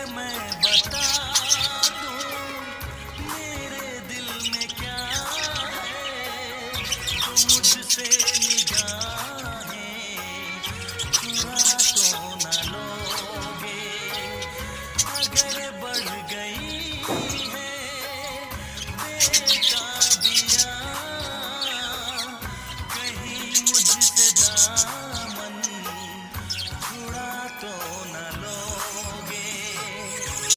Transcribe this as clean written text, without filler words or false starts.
मैं बता दूं मेरे दिल में क्या है, तो मुझसे निगाहें चुरा तो न लोगे। अगर बढ़ गई है बेताबियां कहीं मुझसे